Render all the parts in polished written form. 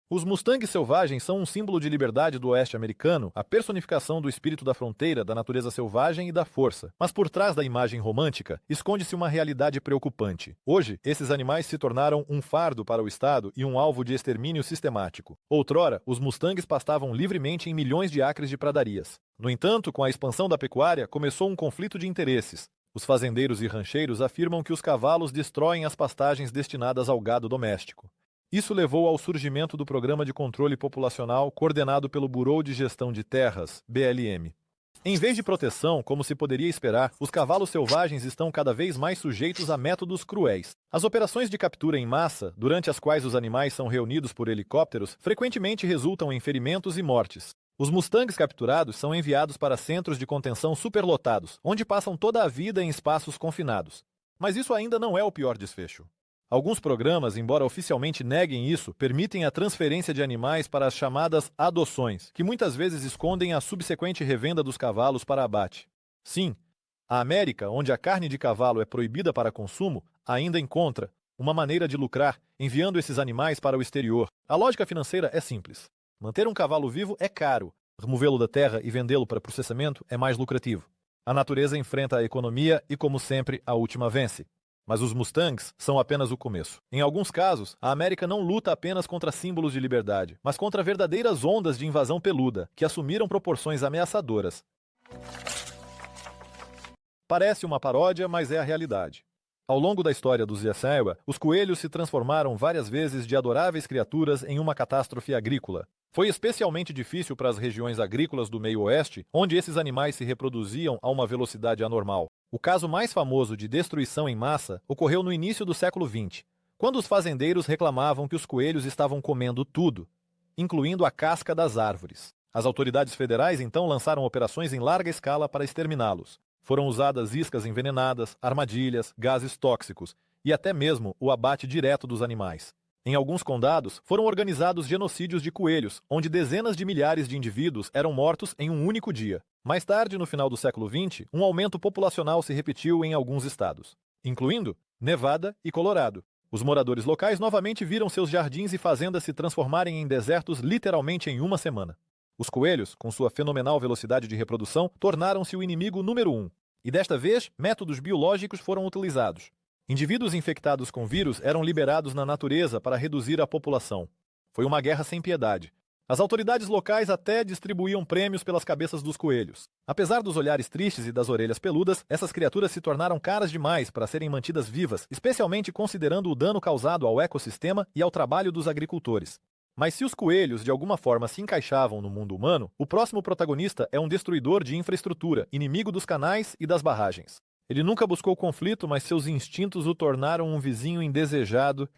Os Mustangs selvagens são um símbolo de liberdade do oeste americano, a personificação do espírito da fronteira, da natureza selvagem e da força. Mas por trás da imagem romântica, esconde-se uma realidade preocupante. Hoje, esses animais se tornaram um fardo para o Estado e um alvo de extermínio sistemático. Outrora, os Mustangs pastavam livremente em milhões de acres de pradarias. No entanto, com a expansão da pecuária, começou um conflito de interesses. Os fazendeiros e rancheiros afirmam que os cavalos destroem as pastagens destinadas ao gado doméstico. Isso levou ao surgimento do Programa de Controle Populacional coordenado pelo Bureau de Gestão de Terras, BLM. Em vez de proteção, como se poderia esperar, os cavalos selvagens estão cada vez mais sujeitos a métodos cruéis. As operações de captura em massa, durante as quais os animais são reunidos por helicópteros, frequentemente resultam em ferimentos e mortes. Os Mustangs capturados são enviados para centros de contenção superlotados, onde passam toda a vida em espaços confinados. Mas isso ainda não é o pior desfecho. Alguns programas, embora oficialmente neguem isso, permitem a transferência de animais para as chamadas adoções, que muitas vezes escondem a subsequente revenda dos cavalos para abate. Sim, a América, onde a carne de cavalo é proibida para consumo, ainda encontra uma maneira de lucrar enviando esses animais para o exterior. A lógica financeira é simples. Manter um cavalo vivo é caro, removê-lo da terra e vendê-lo para processamento é mais lucrativo. A natureza enfrenta a economia e, como sempre, a última vence. Mas os Mustangs são apenas o começo. Em alguns casos, a América não luta apenas contra símbolos de liberdade, mas contra verdadeiras ondas de invasão peluda, que assumiram proporções ameaçadoras. Parece uma paródia, mas é a realidade. Ao longo da história dos Yasawa, os coelhos se transformaram várias vezes de adoráveis criaturas em uma catástrofe agrícola. Foi especialmente difícil para as regiões agrícolas do meio-oeste, onde esses animais se reproduziam a uma velocidade anormal. O caso mais famoso de destruição em massa ocorreu no início do século XX, quando os fazendeiros reclamavam que os coelhos estavam comendo tudo, incluindo a casca das árvores. As autoridades federais então lançaram operações em larga escala para exterminá-los. Foram usadas iscas envenenadas, armadilhas, gases tóxicos e até mesmo o abate direto dos animais. Em alguns condados, foram organizados genocídios de coelhos, onde dezenas de milhares de indivíduos eram mortos em um único dia. Mais tarde, no final do século XX, um aumento populacional se repetiu em alguns estados, incluindo Nevada e Colorado. Os moradores locais novamente viram seus jardins e fazendas se transformarem em desertos literalmente em uma semana. Os coelhos, com sua fenomenal velocidade de reprodução, tornaram-se o inimigo número 1. E desta vez, métodos biológicos foram utilizados. Indivíduos infectados com vírus eram liberados na natureza para reduzir a população. Foi uma guerra sem piedade. As autoridades locais até distribuíam prêmios pelas cabeças dos coelhos. Apesar dos olhares tristes e das orelhas peludas, essas criaturas se tornaram caras demais para serem mantidas vivas, especialmente considerando o dano causado ao ecossistema e ao trabalho dos agricultores. Mas se os coelhos de alguma forma se encaixavam no mundo humano, o próximo protagonista é um destruidor de infraestrutura, inimigo dos canais e das barragens. Ele nunca buscou conflito, mas seus instintos o tornaram um vizinho indesejado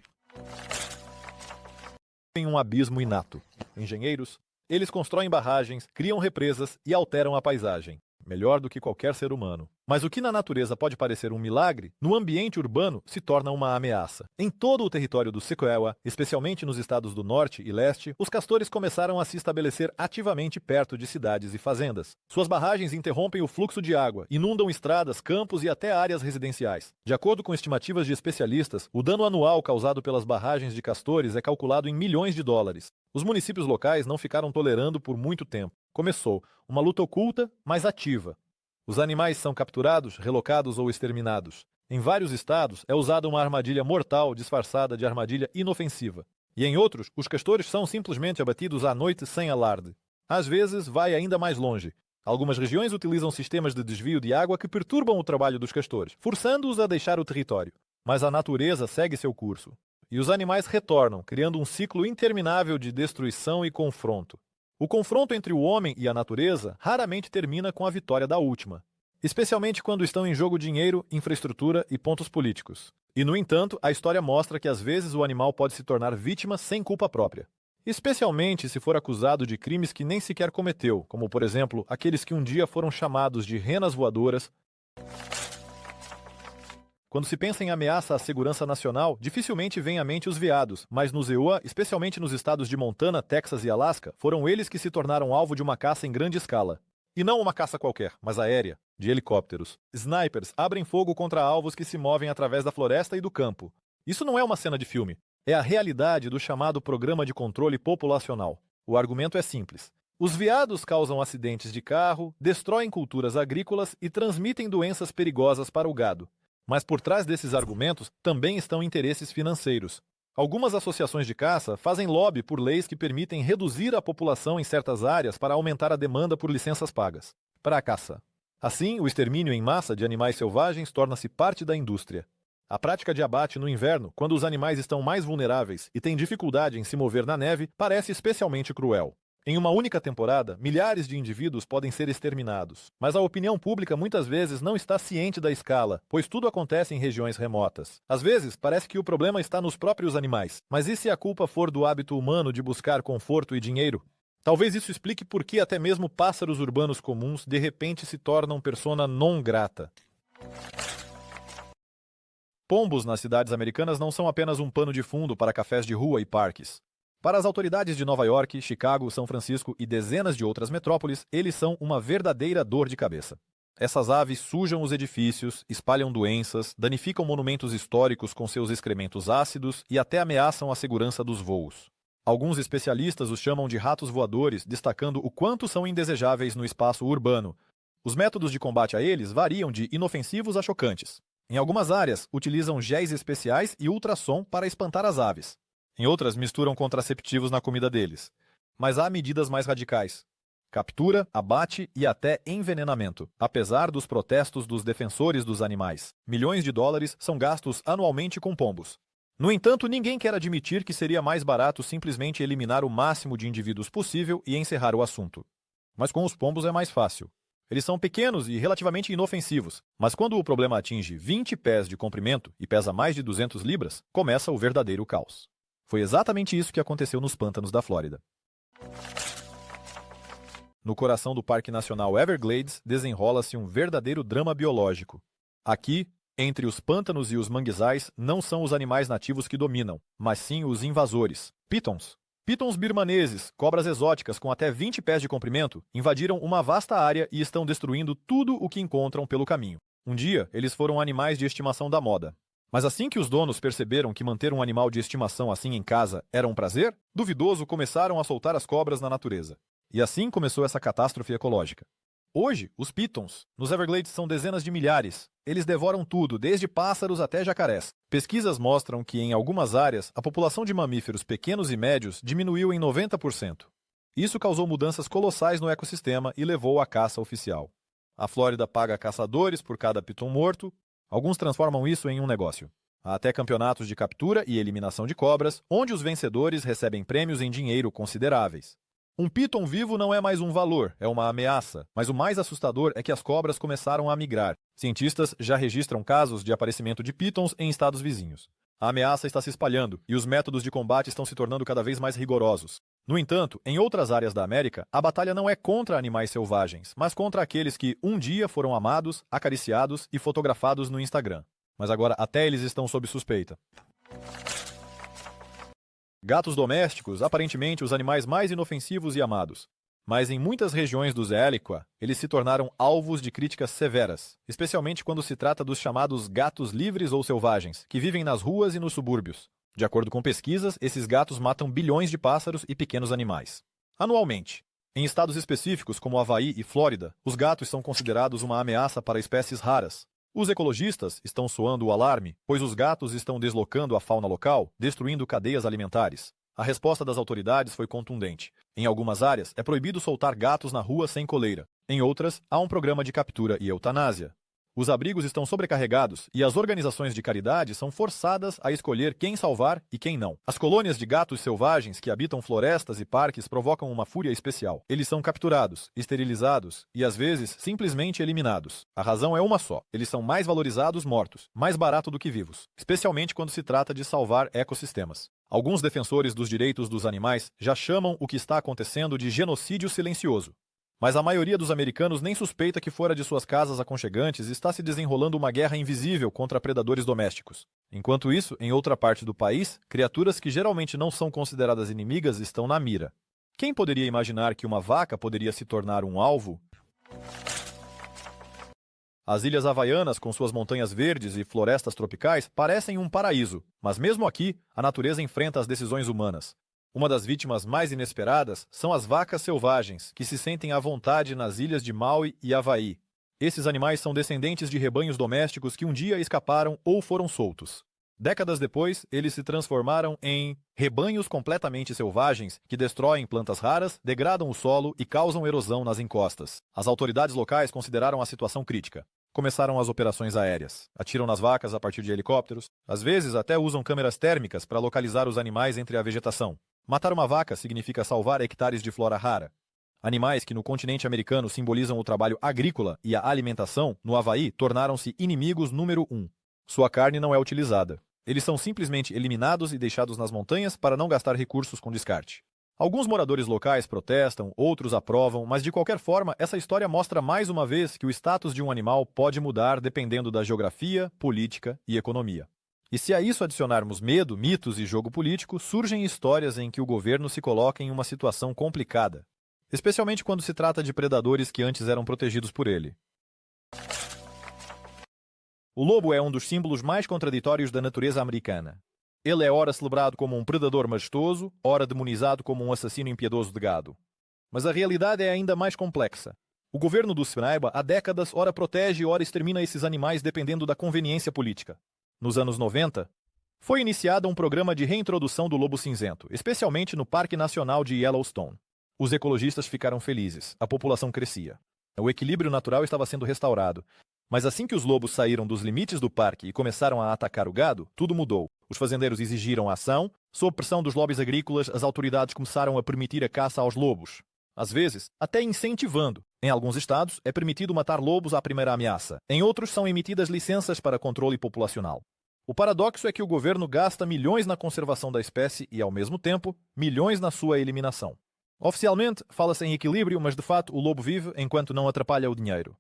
em um abismo inato. Engenheiros, eles constroem barragens, criam represas e alteram a paisagem. Melhor do que qualquer ser humano. Mas o que na natureza pode parecer um milagre, no ambiente urbano se torna uma ameaça. Em todo o território do Sequoia, especialmente nos estados do norte e leste, os castores começaram a se estabelecer ativamente perto de cidades e fazendas. Suas barragens interrompem o fluxo de água, inundam estradas, campos e até áreas residenciais. De acordo com estimativas de especialistas, o dano anual causado pelas barragens de castores é calculado em milhões de dólares. Os municípios locais não ficaram tolerando por muito tempo. Começou uma luta oculta, mas ativa. Os animais são capturados, relocados ou exterminados. Em vários estados, é usada uma armadilha mortal disfarçada de armadilha inofensiva. E em outros, os castores são simplesmente abatidos à noite sem alarde. Às vezes, vai ainda mais longe. Algumas regiões utilizam sistemas de desvio de água que perturbam o trabalho dos castores, forçando-os a deixar o território. Mas a natureza segue seu curso. E os animais retornam, criando um ciclo interminável de destruição e confronto. O confronto entre o homem e a natureza raramente termina com a vitória da última, especialmente quando estão em jogo dinheiro, infraestrutura e pontos políticos. E, no entanto, a história mostra que às vezes o animal pode se tornar vítima sem culpa própria, especialmente se for acusado de crimes que nem sequer cometeu, como, por exemplo, aqueles que um dia foram chamados de renas voadoras. Quando se pensa em ameaça à segurança nacional, dificilmente vem à mente os veados, mas nos EUA, especialmente nos estados de Montana, Texas e Alasca, foram eles que se tornaram alvo de uma caça em grande escala. E não uma caça qualquer, mas aérea, de helicópteros. Snipers abrem fogo contra alvos que se movem através da floresta e do campo. Isso não é uma cena de filme. é a realidade do chamado Programa de Controle Populacional. O argumento é simples. Os veados causam acidentes de carro, destroem culturas agrícolas e transmitem doenças perigosas para o gado. Mas por trás desses argumentos também estão interesses financeiros. Algumas associações de caça fazem lobby por leis que permitem reduzir a população em certas áreas para aumentar a demanda por licenças pagas para a caça. Assim, o extermínio em massa de animais selvagens torna-se parte da indústria. A prática de abate no inverno, quando os animais estão mais vulneráveis e têm dificuldade em se mover na neve, parece especialmente cruel. Em uma única temporada, milhares de indivíduos podem ser exterminados, mas a opinião pública muitas vezes não está ciente da escala, pois tudo acontece em regiões remotas. Às vezes, parece que o problema está nos próprios animais, mas e se a culpa for do hábito humano de buscar conforto e dinheiro? Talvez isso explique por que até mesmo pássaros urbanos comuns de repente se tornam persona non grata. Pombos nas cidades americanas não são apenas um pano de fundo para cafés de rua e parques. Para as autoridades de Nova York, Chicago, São Francisco e dezenas de outras metrópoles, eles são uma verdadeira dor de cabeça. Essas aves sujam os edifícios, espalham doenças, danificam monumentos históricos com seus excrementos ácidos e até ameaçam a segurança dos voos. Alguns especialistas os chamam de ratos voadores, destacando o quanto são indesejáveis no espaço urbano. Os métodos de combate a eles variam de inofensivos a chocantes. Em algumas áreas, utilizam géis especiais e ultrassom para espantar as aves. Em outras, misturam contraceptivos na comida deles. Mas há medidas mais radicais. Captura, abate e até envenenamento, apesar dos protestos dos defensores dos animais. Milhões de dólares são gastos anualmente com pombos. No entanto, ninguém quer admitir que seria mais barato simplesmente eliminar o máximo de indivíduos possível e encerrar o assunto. Mas com os pombos é mais fácil. Eles são pequenos e relativamente inofensivos, mas quando o problema atinge 20 pés de comprimento e pesa mais de 200 libras, começa o verdadeiro caos. Foi exatamente isso que aconteceu nos pântanos da Flórida. No coração do Parque Nacional Everglades, desenrola-se um verdadeiro drama biológico. Aqui, entre os pântanos e os manguezais, não são os animais nativos que dominam, mas sim os invasores, pitons. Pitons birmaneses, cobras exóticas com até 20 pés de comprimento, invadiram uma vasta área e estão destruindo tudo o que encontram pelo caminho. Um dia, eles foram animais de estimação da moda. Mas assim que os donos perceberam que manter um animal de estimação assim em casa era um prazer, duvidoso começaram a soltar as cobras na natureza. E assim começou essa catástrofe ecológica. Hoje, os pitons nos Everglades são dezenas de milhares. Eles devoram tudo, desde pássaros até jacarés. Pesquisas mostram que, em algumas áreas, a população de mamíferos pequenos e médios diminuiu em 90%. Isso causou mudanças colossais no ecossistema e levou à caça oficial. A Flórida paga caçadores por cada piton morto. Alguns transformam isso em um negócio. Há até campeonatos de captura e eliminação de cobras, onde os vencedores recebem prêmios em dinheiro consideráveis. Um piton vivo não é mais um valor, é uma ameaça, mas o mais assustador é que as cobras começaram a migrar. Cientistas já registram casos de aparecimento de pitons em estados vizinhos. A ameaça está se espalhando e os métodos de combate estão se tornando cada vez mais rigorosos. No entanto, em outras áreas da América, a batalha não é contra animais selvagens, mas contra aqueles que um dia foram amados, acariciados e fotografados no Instagram. Mas agora até eles estão sob suspeita. Gatos domésticos, aparentemente os animais mais inofensivos e amados. Mas em muitas regiões do Zé Aliqua, eles se tornaram alvos de críticas severas, especialmente quando se trata dos chamados gatos livres ou selvagens, que vivem nas ruas e nos subúrbios. De acordo com pesquisas, esses gatos matam bilhões de pássaros e pequenos animais. Anualmente. Em estados específicos como Havaí e Flórida, os gatos são considerados uma ameaça para espécies raras. Os ecologistas estão soando o alarme, pois os gatos estão deslocando a fauna local, destruindo cadeias alimentares. A resposta das autoridades foi contundente. Em algumas áreas, é proibido soltar gatos na rua sem coleira. Em outras, há um programa de captura e eutanásia. Os abrigos estão sobrecarregados e as organizações de caridade são forçadas a escolher quem salvar e quem não. As colônias de gatos selvagens que habitam florestas e parques provocam uma fúria especial. Eles são capturados, esterilizados e, às vezes, simplesmente eliminados. A razão é uma só. Eles são mais valorizados mortos, mais barato do que vivos, especialmente quando se trata de salvar ecossistemas. Alguns defensores dos direitos dos animais já chamam o que está acontecendo de genocídio silencioso. Mas a maioria dos americanos nem suspeita que fora de suas casas aconchegantes está se desenrolando uma guerra invisível contra predadores domésticos. Enquanto isso, em outra parte do país, criaturas que geralmente não são consideradas inimigas estão na mira. Quem poderia imaginar que uma vaca poderia se tornar um alvo? As Ilhas Havaianas, com suas montanhas verdes e florestas tropicais, parecem um paraíso, mas mesmo aqui, a natureza enfrenta as decisões humanas. Uma das vítimas mais inesperadas são as vacas selvagens, que se sentem à vontade nas ilhas de Maui e Havaí. Esses animais são descendentes de rebanhos domésticos que um dia escaparam ou foram soltos. Décadas depois, eles se transformaram em rebanhos completamente selvagens que destroem plantas raras, degradam o solo e causam erosão nas encostas. As autoridades locais consideraram a situação crítica. Começaram as operações aéreas. Atiram nas vacas a partir de helicópteros. Às vezes, até usam câmeras térmicas para localizar os animais entre a vegetação. Matar uma vaca significa salvar hectares de flora rara. Animais que no continente americano simbolizam o trabalho agrícola e a alimentação, no Havaí, tornaram-se inimigos número 1. Sua carne não é utilizada. Eles são simplesmente eliminados e deixados nas montanhas para não gastar recursos com descarte. Alguns moradores locais protestam, outros aprovam, mas de qualquer forma, essa história mostra mais uma vez que o status de um animal pode mudar dependendo da geografia, política e economia. E se a isso adicionarmos medo, mitos e jogo político, surgem histórias em que o governo se coloca em uma situação complicada, especialmente quando se trata de predadores que antes eram protegidos por ele. O lobo é um dos símbolos mais contraditórios da natureza americana. Ele é ora celebrado como um predador majestoso, ora demonizado como um assassino impiedoso de gado. Mas a realidade é ainda mais complexa. O governo do Snaiba há décadas ora protege e ora extermina esses animais dependendo da conveniência política. Nos anos 90, foi iniciado um programa de reintrodução do lobo cinzento, especialmente no Parque Nacional de Yellowstone. Os ecologistas ficaram felizes, a população crescia. O equilíbrio natural estava sendo restaurado. Mas assim que os lobos saíram dos limites do parque e começaram a atacar o gado, tudo mudou. Os fazendeiros exigiram ação. Sob pressão dos lobbies agrícolas, as autoridades começaram a permitir a caça aos lobos. Às vezes, até incentivando. Em alguns estados, é permitido matar lobos à primeira ameaça. Em outros, são emitidas licenças para controle populacional. O paradoxo é que o governo gasta milhões na conservação da espécie e, ao mesmo tempo, milhões na sua eliminação. Oficialmente, fala-se em equilíbrio, mas de fato o lobo vive enquanto não atrapalha o dinheiro.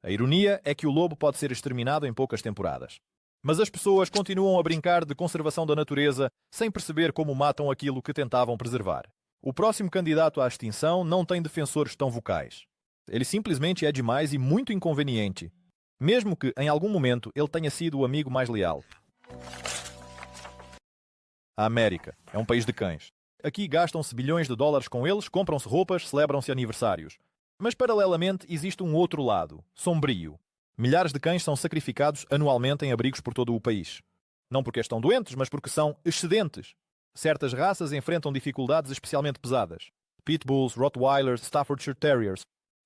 A ironia é que o lobo pode ser exterminado em poucas temporadas. Mas as pessoas continuam a brincar de conservação da natureza sem perceber como matam aquilo que tentavam preservar. O próximo candidato à extinção não tem defensores tão vocais. Ele simplesmente é demais e muito inconveniente, mesmo que, em algum momento, ele tenha sido o amigo mais leal. A América é um país de cães. Aqui gastam-se bilhões de dólares com eles, compram-se roupas, celebram-se aniversários. Mas, paralelamente, existe um outro lado, sombrio. Milhares de cães são sacrificados anualmente em abrigos por todo o país. Não porque estão doentes, mas porque são excedentes. Certas raças enfrentam dificuldades especialmente pesadas. Pitbulls, Rottweilers, Staffordshire Terriers.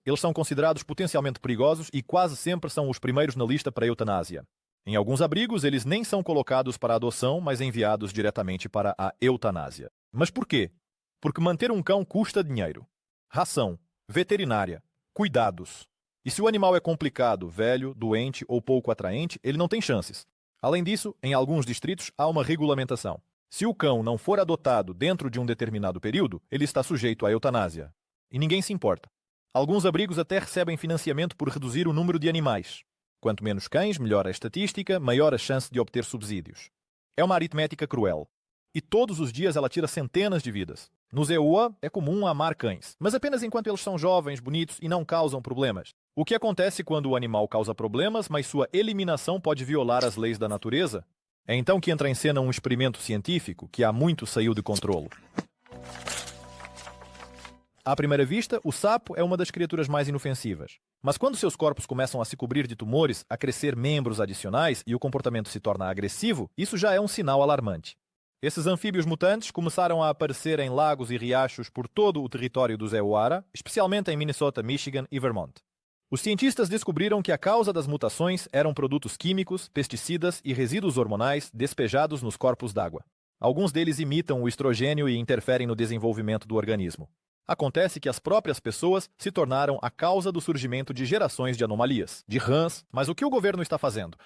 Eles são considerados potencialmente perigosos e quase sempre são os primeiros na lista para a eutanásia. Em alguns abrigos, eles nem são colocados para adoção, mas enviados diretamente para a eutanásia. Mas por quê? Porque manter um cão custa dinheiro. Ração, veterinária, cuidados. E se o animal é complicado, velho, doente ou pouco atraente, ele não tem chances. Além disso, em alguns distritos há uma regulamentação. Se o cão não for adotado dentro de um determinado período, ele está sujeito à eutanásia. E ninguém se importa. Alguns abrigos até recebem financiamento por reduzir o número de animais. Quanto menos cães, melhor a estatística, maior a chance de obter subsídios. É uma aritmética cruel. E todos os dias ela tira centenas de vidas. No ZEUA é comum amar cães, mas apenas enquanto eles são jovens, bonitos e não causam problemas. O que acontece quando o animal causa problemas, mas sua eliminação pode violar as leis da natureza? É então que entra em cena um experimento científico que há muito saiu de controlo. À primeira vista, o sapo é uma das criaturas mais inofensivas. Mas quando seus corpos começam a se cobrir de tumores, a crescer membros adicionais e o comportamento se torna agressivo, isso já é um sinal alarmante. Esses anfíbios mutantes começaram a aparecer em lagos e riachos por todo o território do ZEUARA, especialmente em Minnesota, Michigan e Vermont. Os cientistas descobriram que a causa das mutações eram produtos químicos, pesticidas e resíduos hormonais despejados nos corpos d'água. Alguns deles imitam o estrogênio e interferem no desenvolvimento do organismo. Acontece que as próprias pessoas se tornaram a causa do surgimento de gerações de anomalias, de rãs. Mas o que o governo está fazendo?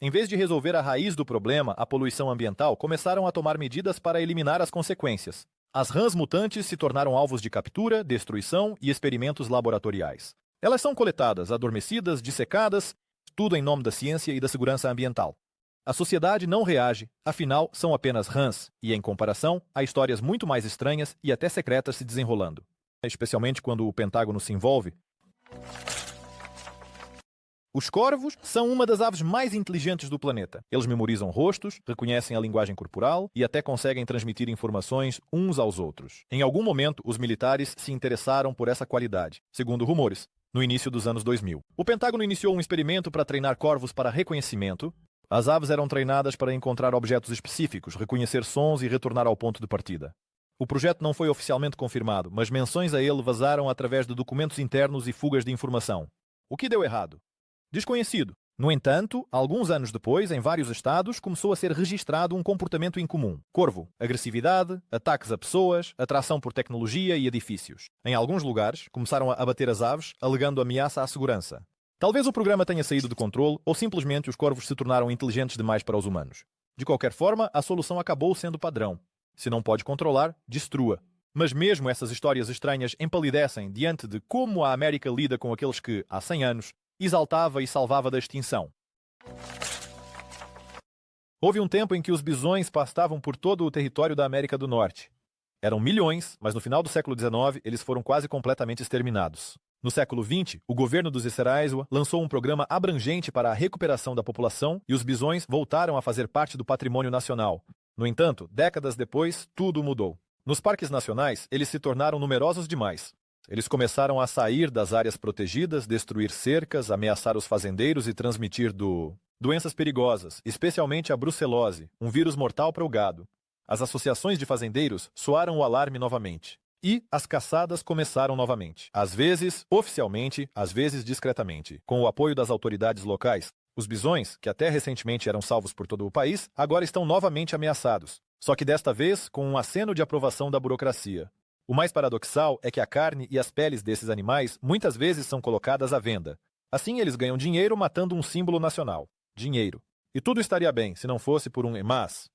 Em vez de resolver a raiz do problema, a poluição ambiental, começaram a tomar medidas para eliminar as consequências. As rãs mutantes se tornaram alvos de captura, destruição e experimentos laboratoriais. Elas são coletadas, adormecidas, dissecadas, tudo em nome da ciência e da segurança ambiental. A sociedade não reage, afinal, são apenas rãs, e em comparação, há histórias muito mais estranhas e até secretas se desenrolando. Especialmente quando o Pentágono se envolve. Os corvos são uma das aves mais inteligentes do planeta. Eles memorizam rostos, reconhecem a linguagem corporal e até conseguem transmitir informações uns aos outros. Em algum momento, os militares se interessaram por essa qualidade, segundo rumores, no início dos anos 2000. O Pentágono iniciou um experimento para treinar corvos para reconhecimento. As aves eram treinadas para encontrar objetos específicos, reconhecer sons e retornar ao ponto de partida. O projeto não foi oficialmente confirmado, mas menções a ele vazaram através de documentos internos e fugas de informação. O que deu errado? Desconhecido. No entanto, alguns anos depois, em vários estados, começou a ser registrado um comportamento incomum. Corvo, agressividade, ataques a pessoas, atração por tecnologia e edifícios. Em alguns lugares, começaram a abater as aves, alegando ameaça à segurança. Talvez o programa tenha saído de controle ou simplesmente os corvos se tornaram inteligentes demais para os humanos. De qualquer forma, a solução acabou sendo padrão. Se não pode controlar, destrua. Mas mesmo essas histórias estranhas empalidecem diante de como a América lida com aqueles que, há 100 anos, exaltava e salvava da extinção. Houve um tempo em que os bisões pastavam por todo o território da América do Norte. Eram milhões, mas no final do século XIX eles foram quase completamente exterminados. No século XX, o governo dos Iceraísua lançou um programa abrangente para a recuperação da população e os bisões voltaram a fazer parte do patrimônio nacional. No entanto, décadas depois, tudo mudou. Nos parques nacionais, eles se tornaram numerosos demais. Eles começaram a sair das áreas protegidas, destruir cercas, ameaçar os fazendeiros e transmitir doenças perigosas, especialmente a brucelose, um vírus mortal para o gado. As associações de fazendeiros soaram o alarme novamente. E as caçadas começaram novamente. Às vezes, oficialmente, às vezes discretamente. Com o apoio das autoridades locais, os bisões, que até recentemente eram salvos por todo o país, agora estão novamente ameaçados. Só que desta vez com um aceno de aprovação da burocracia. O mais paradoxal é que a carne e as peles desses animais muitas vezes são colocadas à venda. Assim eles ganham dinheiro matando um símbolo nacional. Dinheiro. E tudo estaria bem se não fosse por mas.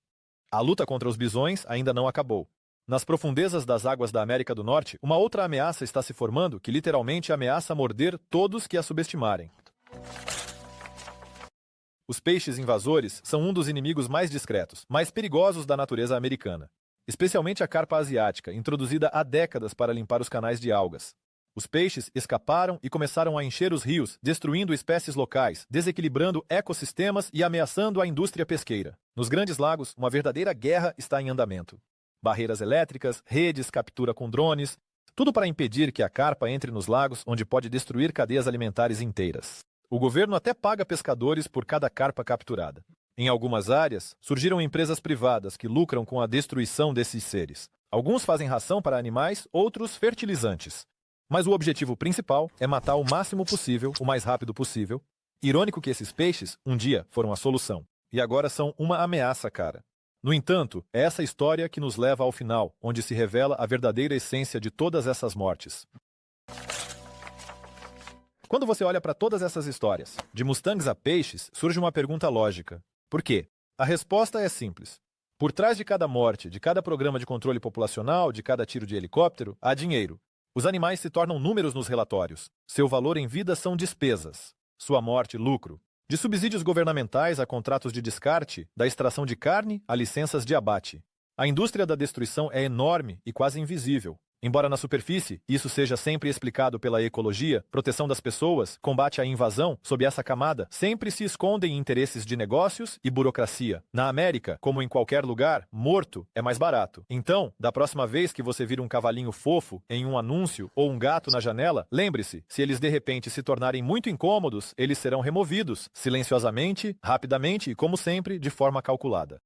A luta contra os bisões ainda não acabou. Nas profundezas das águas da América do Norte, uma outra ameaça está se formando que literalmente ameaça morder todos que a subestimarem. Os peixes invasores são um dos inimigos mais discretos, mais perigosos da natureza americana. Especialmente a carpa asiática, introduzida há décadas para limpar os canais de algas. Os peixes escaparam e começaram a encher os rios, destruindo espécies locais, desequilibrando ecossistemas e ameaçando a indústria pesqueira. Nos grandes lagos, uma verdadeira guerra está em andamento. Barreiras elétricas, redes, captura com drones, tudo para impedir que a carpa entre nos lagos, onde pode destruir cadeias alimentares inteiras. O governo até paga pescadores por cada carpa capturada. Em algumas áreas, surgiram empresas privadas que lucram com a destruição desses seres. Alguns fazem ração para animais, outros fertilizantes. Mas o objetivo principal é matar o máximo possível, o mais rápido possível. Irônico que esses peixes, um dia, foram a solução. E agora são uma ameaça, cara. No entanto, é essa história que nos leva ao final, onde se revela a verdadeira essência de todas essas mortes. Quando você olha para todas essas histórias, de mustangs a peixes, surge uma pergunta lógica. Por quê? A resposta é simples. Por trás de cada morte, de cada programa de controle populacional, de cada tiro de helicóptero, há dinheiro. Os animais se tornam números nos relatórios. Seu valor em vida são despesas. Sua morte, lucro. De subsídios governamentais a contratos de descarte, da extração de carne a licenças de abate. A indústria da destruição é enorme e quase invisível. Embora na superfície isso seja sempre explicado pela ecologia, proteção das pessoas, combate à invasão, sob essa camada, sempre se escondem interesses de negócios e burocracia. Na América, como em qualquer lugar, morto é mais barato. Então, da próxima vez que você vir um cavalinho fofo em um anúncio ou um gato na janela, lembre-se, se eles de repente se tornarem muito incômodos, eles serão removidos, silenciosamente, rapidamente e, como sempre, de forma calculada.